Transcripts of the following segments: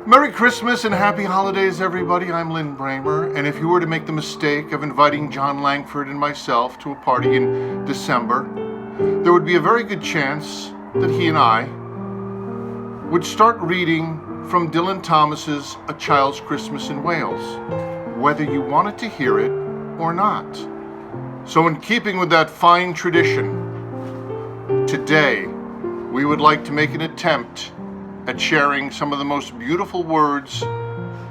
Merry Christmas and Happy Holidays, everybody. I'm Brehmer, and if you were to make the mistake of inviting Jon Langford and myself to a party in December, there would be a very good chance that he and I would start reading from Dylan Thomas's A Child's Christmas in Wales, whether you wanted to hear it or not. So in keeping with that fine tradition, today we would like to make an attempt at sharing some of the most beautiful words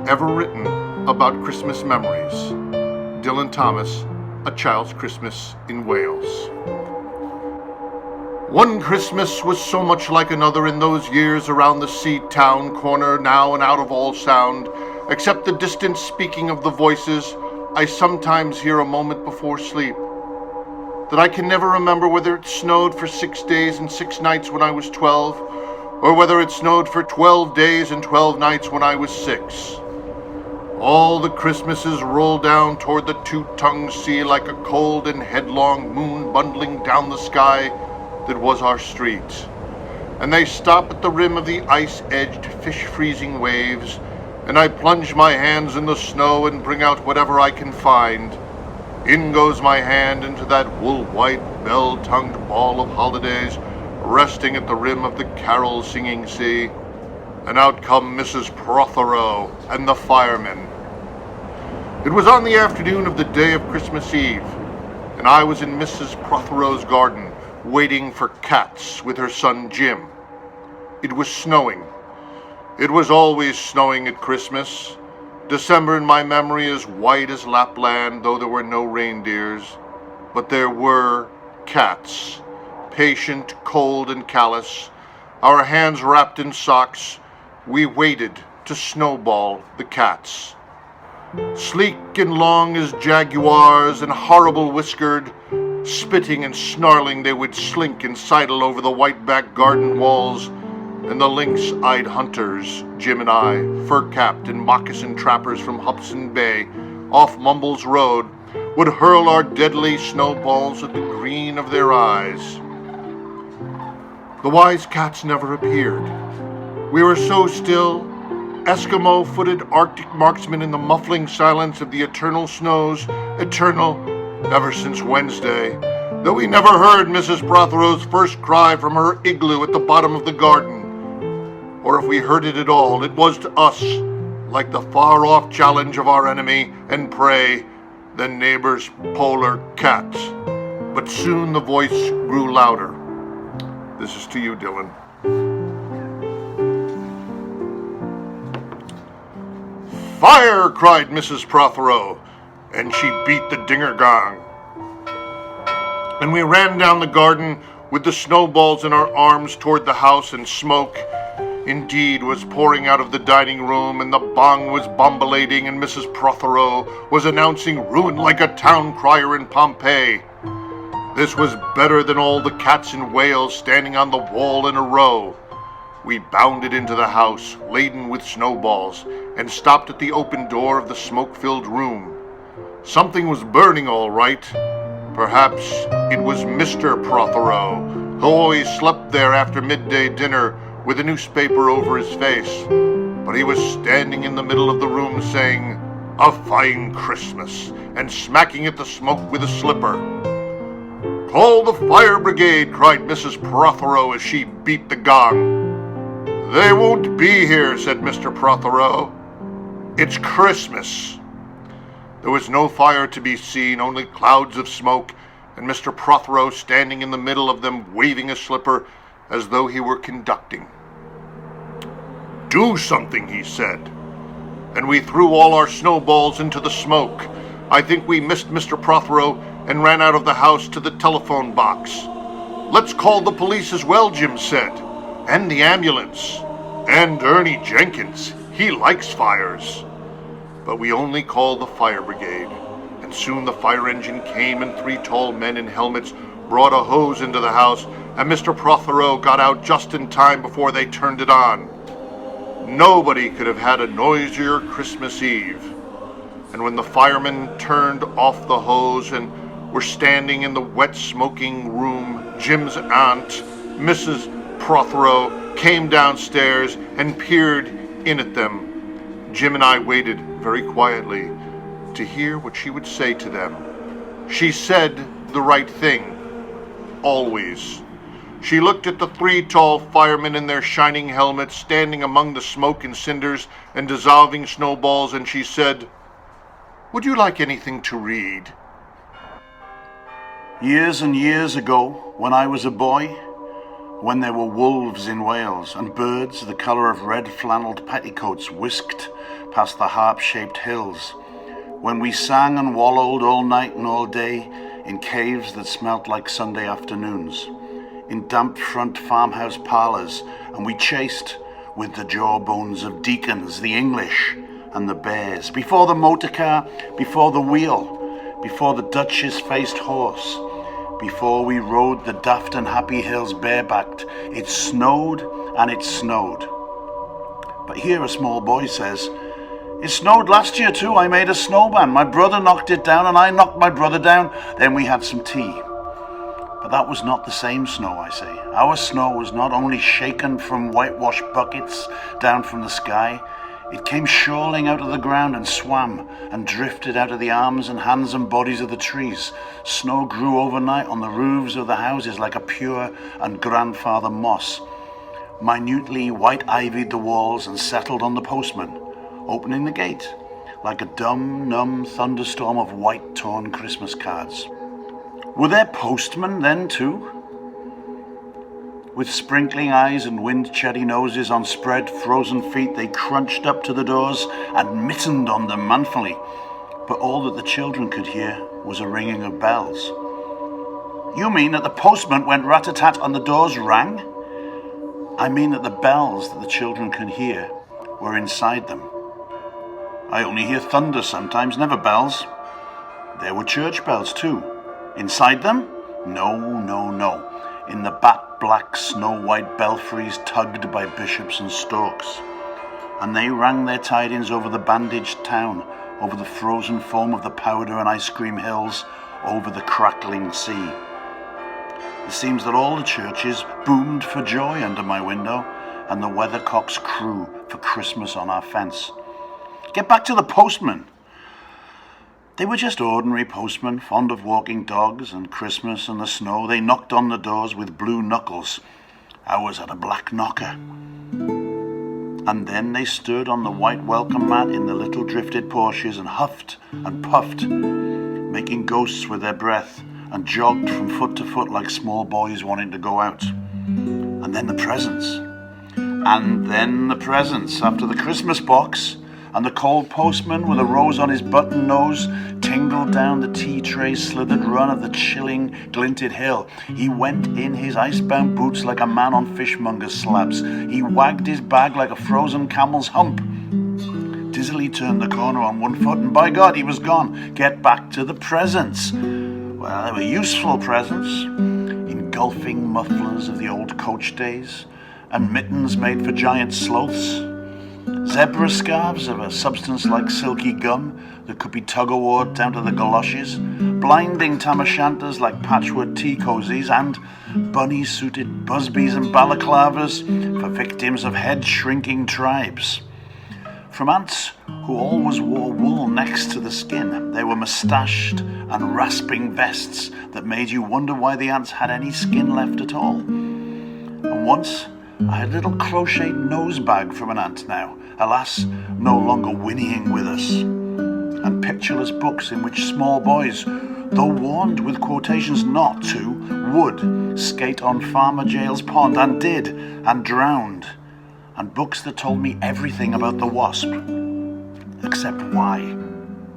ever written about Christmas memories. Dylan Thomas, A Child's Christmas in Wales. One Christmas was so much like another in those years around the sea town corner, now and out of all sound, except the distant speaking of the voices I sometimes hear a moment before sleep, that I can never remember whether it snowed for 6 days and 6 nights when I was 12, or whether it snowed for 12 days and 12 nights when I was 6. All the Christmases roll down toward the two-tongued sea like a cold and headlong moon bundling down the sky that was our street. And they stop at the rim of the ice-edged, fish-freezing waves, and I plunge my hands in the snow and bring out whatever I can find. In goes my hand into that wool-white, bell-tongued ball of holidays, resting at the rim of the carol-singing sea, and out come Mrs. Prothero and the firemen. It was on the afternoon of the day of Christmas Eve, and I was in Mrs. Prothero's garden, waiting for cats with her son Jim. It was snowing. It was always snowing at Christmas. December in my memory is white as Lapland, though there were no reindeers, but there were cats. Patient, cold, and callous, our hands wrapped in socks, we waited to snowball the cats. Sleek and long as jaguars and horrible whiskered, spitting and snarling they would slink and sidle over the white-backed garden walls, and the lynx-eyed hunters, Jim and I, fur-capped and moccasin trappers from Hudson Bay, off Mumble's Road, would hurl our deadly snowballs at the green of their eyes. The wise cats never appeared. We were so still, Eskimo-footed Arctic marksmen in the muffling silence of the eternal snows, eternal ever since Wednesday, that we never heard Mrs. Prothero's first cry from her igloo at the bottom of the garden. Or if we heard it at all, it was to us like the far-off challenge of our enemy and prey, the neighbor's polar cat. But soon the voice grew louder. This is to you, Dylan. Fire! Cried Mrs. Prothero, and she beat the dinger gong. And we ran down the garden with the snowballs in our arms toward the house, and smoke, indeed, was pouring out of the dining room, and the bong was bombilating, and Mrs. Prothero was announcing ruin like a town crier in Pompeii. This was better than all the cats in Wales standing on the wall in a row. We bounded into the house, laden with snowballs, and stopped at the open door of the smoke-filled room. Something was burning all right. Perhaps it was Mr. Prothero, who always slept there after midday dinner with a newspaper over his face. But he was standing in the middle of the room saying, "A fine Christmas," and smacking at the smoke with a slipper. "Call the fire brigade," cried Mrs. Prothero as she beat the gong. "They won't be here," said Mr. Prothero. "It's Christmas." There was no fire to be seen, only clouds of smoke, and Mr. Prothero standing in the middle of them waving a slipper as though he were conducting. "Do something," he said, and we threw all our snowballs into the smoke. I think we missed Mr. Prothero and ran out of the house to the telephone box. "Let's call the police as well," Jim said, "and the ambulance, and Ernie Jenkins. He likes fires." But we only called the fire brigade, and soon the fire engine came, and 3 tall men in helmets brought a hose into the house, and Mr. Prothero got out just in time before they turned it on. Nobody could have had a noisier Christmas Eve. And when the firemen turned off the hose and were standing in the wet, smoking room, Jim's aunt, Mrs. Prothero, came downstairs and peered in at them. Jim and I waited very quietly to hear what she would say to them. She said the right thing, always. She looked at the three tall firemen in their shining helmets standing among the smoke and cinders and dissolving snowballs, and she said, "Would you like anything to read?" Years and years ago, when I was a boy, when there were wolves in Wales and birds the colour of red flannelled petticoats whisked past the harp-shaped hills, when we sang and wallowed all night and all day in caves that smelt like Sunday afternoons, in damp front farmhouse parlours, and we chased with the jawbones of deacons the English and the bears, before the motor car, before the wheel, before the Duchess-faced horse, before we rode the daft and happy hills barebacked. It snowed and it snowed. But here a small boy says, "It snowed last year too. I made a snowman. My brother knocked it down and I knocked my brother down. Then we had some tea." But that was not the same snow, I say. Our snow was not only shaken from whitewash buckets down from the sky, it came shoaling out of the ground and swam and drifted out of the arms and hands and bodies of the trees. Snow grew overnight on the roofs of the houses like a pure and grandfather moss, minutely white-ivied the walls and settled on the postman, opening the gate like a dumb, numb thunderstorm of white torn Christmas cards. Were there postmen then too? With sprinkling eyes and wind-chuddy noses on spread frozen feet, they crunched up to the doors and mittened on them manfully. But all that the children could hear was a ringing of bells. "You mean that the postman went rat-a-tat and the doors rang?" "I mean that the bells that the children can hear were inside them." "I only hear thunder sometimes, never bells." "There were church bells too." "Inside them?" "No, no, no. In the bat-black snow-white belfries tugged by bishops and storks. And they rang their tidings over the bandaged town, over the frozen foam of the powder and ice cream hills, over the crackling sea. It seems that all the churches boomed for joy under my window, and the weathercocks crew for Christmas on our fence. Get back to the postmen. They were just ordinary postmen, fond of walking dogs and Christmas and the snow. They knocked on the doors with blue knuckles. Ours had a black knocker. And then they stood on the white welcome mat in the little drifted Porsches and huffed and puffed, making ghosts with their breath, and jogged from foot to foot like small boys wanting to go out. And then the presents. And then the presents after the Christmas box. And the cold postman with a rose on his button nose tingled down the tea tray slithered run of the chilling glinted hill. He went in his icebound boots like a man on fishmonger's slabs. He wagged his bag like a frozen camel's hump. Dizzily turned the corner on one foot, and by God, he was gone. Get back to the presents. Well, they were useful presents. Engulfing mufflers of the old coach days, and mittens made for giant sloths. Zebra scarves of a substance like silky gum that could be tug-o-warred down to the galoshes, blinding tam-o'-shanters like patchwork tea cozies, and bunny-suited busbies and balaclavas for victims of head-shrinking tribes. From ants who always wore wool next to the skin, they were moustached and rasping vests that made you wonder why the ants had any skin left at all. And once I had a little crocheted nose bag from an ant now, alas, no longer whinnying with us, and pictureless books in which small boys, though warned with quotations not to, would skate on Farmer Jail's pond, and did, and drowned, and books that told me everything about the wasp, except why.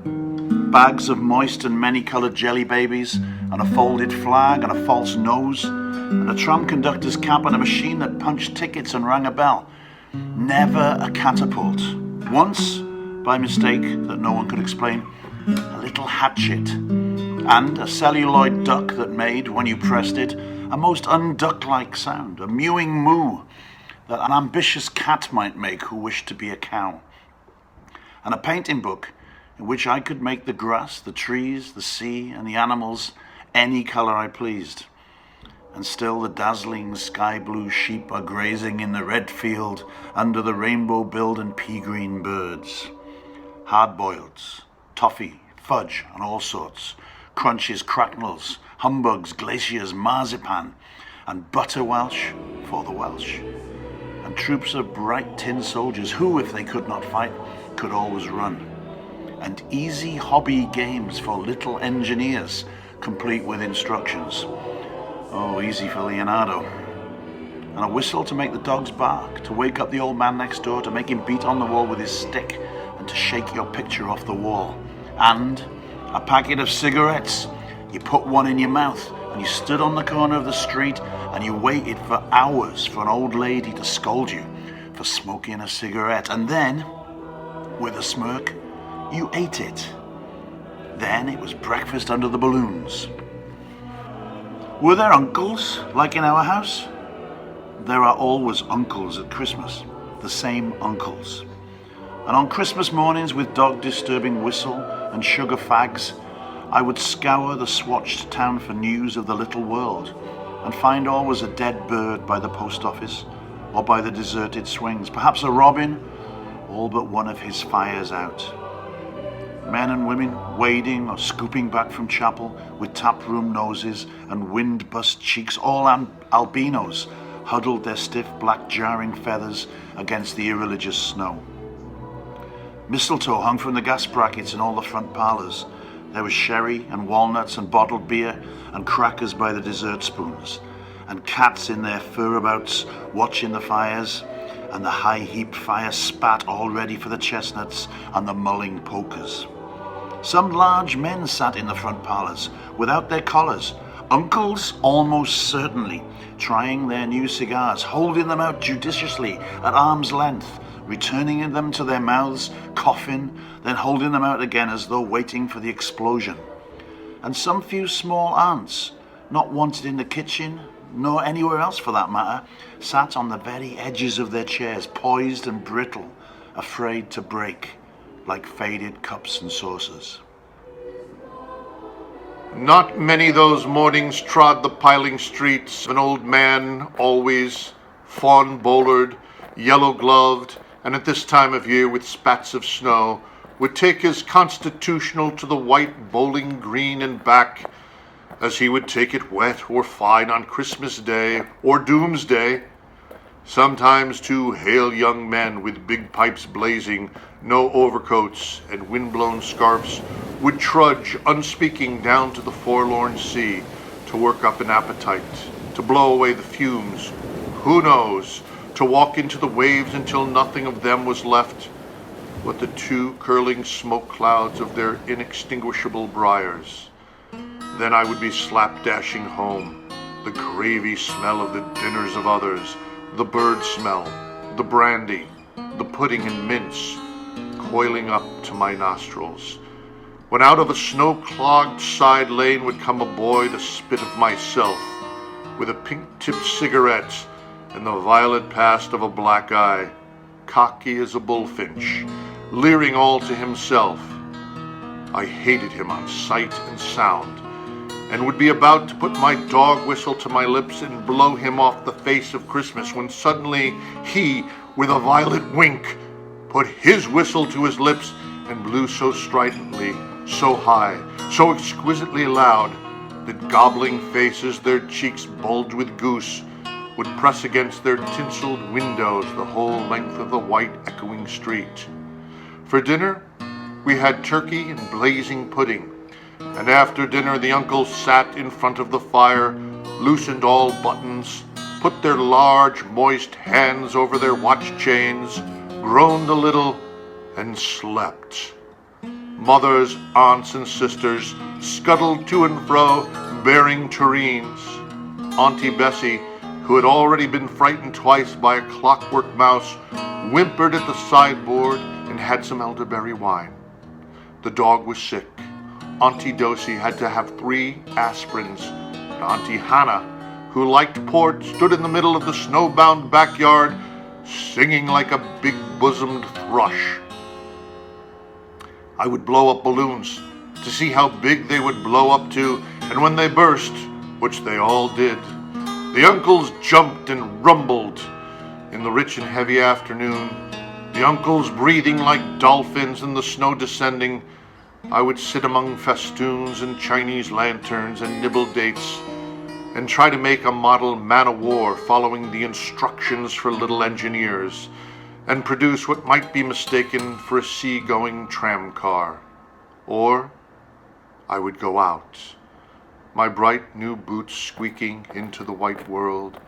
Bags of moist and many-coloured jelly babies, and a folded flag and a false nose, and a tram conductor's cap and a machine that punched tickets and rang a bell. Never a catapult. Once, by mistake that no one could explain, a little hatchet, and a celluloid duck that made, when you pressed it, a most unduck-like sound, a mewing moo that an ambitious cat might make who wished to be a cow. And a painting book in which I could make the grass, the trees, the sea, and the animals any colour I pleased. And still the dazzling sky-blue sheep are grazing in the red field under the rainbow-billed and pea-green birds. Hard-boileds, toffee, fudge, and all sorts, crunches, cracknels, humbugs, glaciers, marzipan, and butter Welsh for the Welsh. And troops of bright tin soldiers who, if they could not fight, could always run. And easy hobby games for little engineers, complete with instructions. Oh, easy for Leonardo. And a whistle to make the dogs bark, to wake up the old man next door, to make him beat on the wall with his stick, and to shake your picture off the wall. And a packet of cigarettes. You put one in your mouth, and you stood on the corner of the street, and you waited for hours for an old lady to scold you for smoking a cigarette. And then, with a smirk, you ate it. Then it was breakfast under the balloons. Were there uncles, like in our house? There are always uncles at Christmas, the same uncles. And on Christmas mornings, with dog-disturbing whistle and sugar fags, I would scour the swatched town for news of the little world, and find always a dead bird by the post office, or by the deserted swings, perhaps a robin, all but one of his fires out. Men and women wading or scooping back from chapel with taproom noses and wind-bust cheeks, all albinos, huddled their stiff black jarring feathers against the irreligious snow. Mistletoe hung from the gas brackets in all the front parlours. There was sherry and walnuts and bottled beer and crackers by the dessert spoons, and cats in their furabouts watching the fires, and the high-heaped fire spat all ready for the chestnuts and the mulling pokers. Some large men sat in the front parlours without their collars, uncles almost certainly, trying their new cigars, holding them out judiciously at arm's length, returning them to their mouths, coughing, then holding them out again as though waiting for the explosion. And some few small aunts, not wanted in the kitchen, nor anywhere else for that matter, sat on the very edges of their chairs, poised and brittle, afraid to break, like faded cups and saucers. Not many those mornings trod the piling streets. An old man, always fawn-bowlered, yellow-gloved, and at this time of year with spats of snow, would take his constitutional to the white bowling green and back, as he would take it wet or fine on Christmas Day or Doomsday. Sometimes two hale young men with big pipes blazing, no overcoats, and wind-blown scarfs would trudge unspeaking down to the forlorn sea to work up an appetite, to blow away the fumes, who knows, to walk into the waves until nothing of them was left but the two curling smoke clouds of their inextinguishable briars. Then I would be slap-dashing home, the gravy smell of the dinners of others, the bird smell, the brandy, the pudding and mince, coiling up to my nostrils, when out of a snow-clogged side lane would come a boy the spit of myself, with a pink-tipped cigarette and the violet past of a black eye, cocky as a bullfinch, leering all to himself. I hated him on sight and sound, and would be about to put my dog whistle to my lips and blow him off the face of Christmas, when suddenly he, with a violent wink, put his whistle to his lips and blew so stridently, so high, so exquisitely loud, that gobbling faces, their cheeks bulged with goose, would press against their tinseled windows the whole length of the white echoing street. For dinner, we had turkey and blazing pudding, and after dinner the uncles sat in front of the fire, loosened all buttons, put their large moist hands over their watch chains, groaned a little, and slept. Mothers, aunts, and sisters scuttled to and fro, bearing tureens. Auntie Bessie, who had already been frightened twice by a clockwork mouse, whimpered at the sideboard and had some elderberry wine. The dog was sick. Auntie Dosey had to have 3 aspirins, and Auntie Hannah, who liked port, stood in the middle of the snowbound backyard, singing like a big-bosomed thrush. I would blow up balloons to see how big they would blow up to, and when they burst, which they all did, The uncles jumped and rumbled in the rich and heavy afternoon. The uncles breathing like dolphins and the snow descending. I would sit among festoons and Chinese lanterns and nibble dates and try to make a model man-o'-war following the instructions for little engineers and produce what might be mistaken for a sea-going tram car. Or I would go out, my bright new boots squeaking into the white world,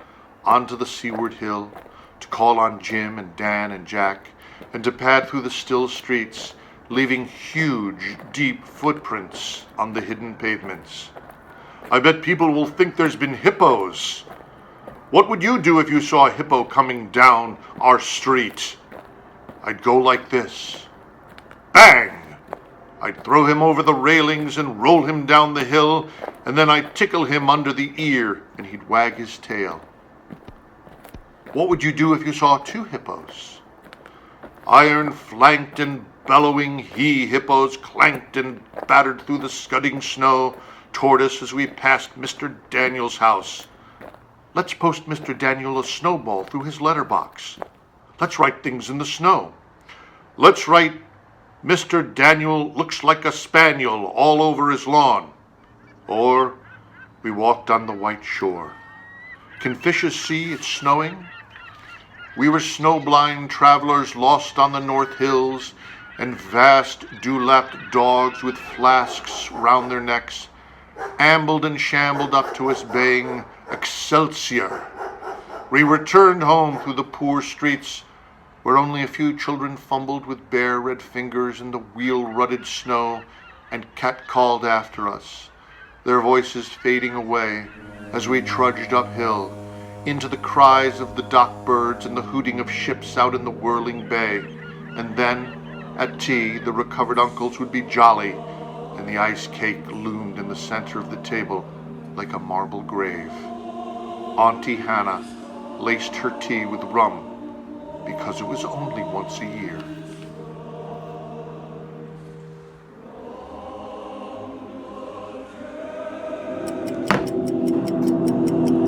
onto the seaward hill, to call on Jim and Dan and Jack, and to pad through the still streets, leaving huge, deep footprints on the hidden pavements. I bet people will think there's been hippos. What would you do if you saw a hippo coming down our street? I'd go like this. Bang! I'd throw him over the railings and roll him down the hill, and then I'd tickle him under the ear, and he'd wag his tail. What would you do if you saw two hippos? Iron-flanked and bellowing he-hippos clanked and battered through the scudding snow toward us as we passed Mr. Daniel's house. Let's post Mr. Daniel a snowball through his letterbox. Let's write things in the snow. Let's write, Mr. Daniel looks like a spaniel all over his lawn. Or we walked on the white shore. Can fishes see it's snowing? We were snowblind travelers lost on the North Hills, and vast dew-lapped dogs with flasks round their necks ambled and shambled up to us baying, Excelsior! We returned home through the poor streets where only a few children fumbled with bare red fingers in the wheel-rutted snow and cat-called after us, their voices fading away as we trudged uphill into the cries of the dock birds and the hooting of ships out in the whirling bay. And then, at tea, the recovered uncles would be jolly, and the ice cake loomed in the center of the table like a marble grave. Auntie Hannah laced her tea with rum because it was only once a year.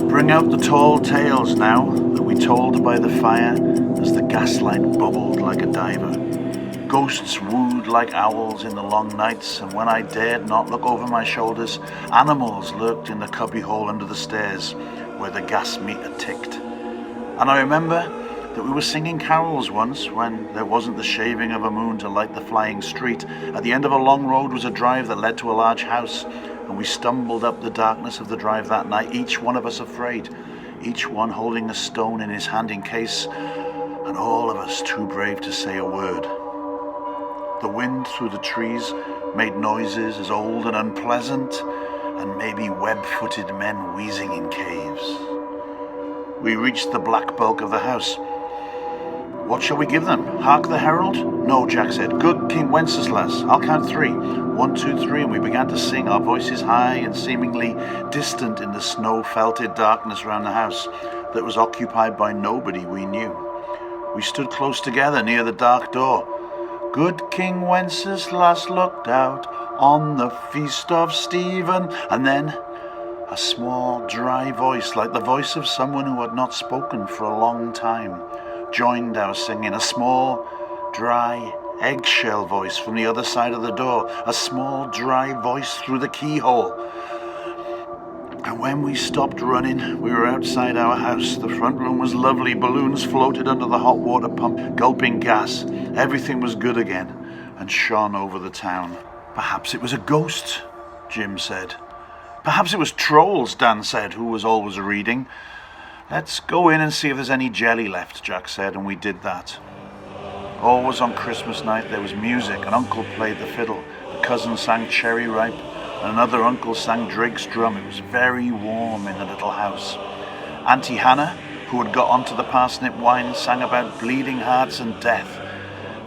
Bring out the tall tales now that we told by the fire as the gaslight bubbled like a diver. Ghosts wooed like owls in the long nights, and when I dared not look over my shoulders, animals lurked in the cubbyhole under the stairs where the gas meter ticked. And I remember that we were singing carols once when there wasn't the shaving of a moon to light the flying street. At the end of a long road was a drive that led to a large house, and we stumbled up the darkness of the drive that night, each one of us afraid, each one holding a stone in his hand in case, and all of us too brave to say a word. The wind through the trees made noises as old and unpleasant, and maybe web-footed men wheezing in caves. We reached the black bulk of the house. What shall we give them? Hark the herald? No, Jack said. Good King Wenceslas. I'll count 3. 1, 2, 3, and we began to sing, our voices high and seemingly distant in the snow-felted darkness round the house that was occupied by nobody we knew. We stood close together near the dark door. Good King Wenceslas looked out on the feast of Stephen, and then a small, dry voice, like the voice of someone who had not spoken for a long time, joined our singing. A small, dry, eggshell voice from the other side of the door, a small, dry voice through the keyhole. And when we stopped running, we were outside our house. The front room was lovely. Balloons floated under the hot water pump, gulping gas. Everything was good again and shone over the town. Perhaps it was a ghost, Jim said. Perhaps it was trolls, Dan said, who was always reading. Let's go in and see if there's any jelly left, Jack said, and we did that. Always on Christmas night there was music. An uncle played the fiddle, a cousin sang Cherry Ripe, and another uncle sang Drake's drum. It was very warm in the little house. Auntie Hannah, who had got onto the parsnip wine, sang about bleeding hearts and death,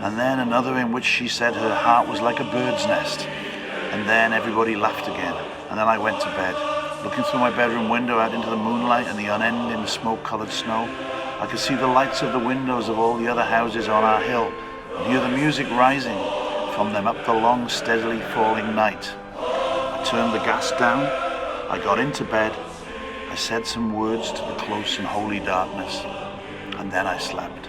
and then another in which she said her heart was like a bird's nest. And then everybody laughed again, and then I went to bed. Looking through my bedroom window out into the moonlight and the unending smoke-coloured snow, I could see the lights of the windows of all the other houses on our hill and hear the music rising from them up the long, steadily falling night. I turned the gas down, I got into bed, I I said some words to the close and holy darkness, and then I slept.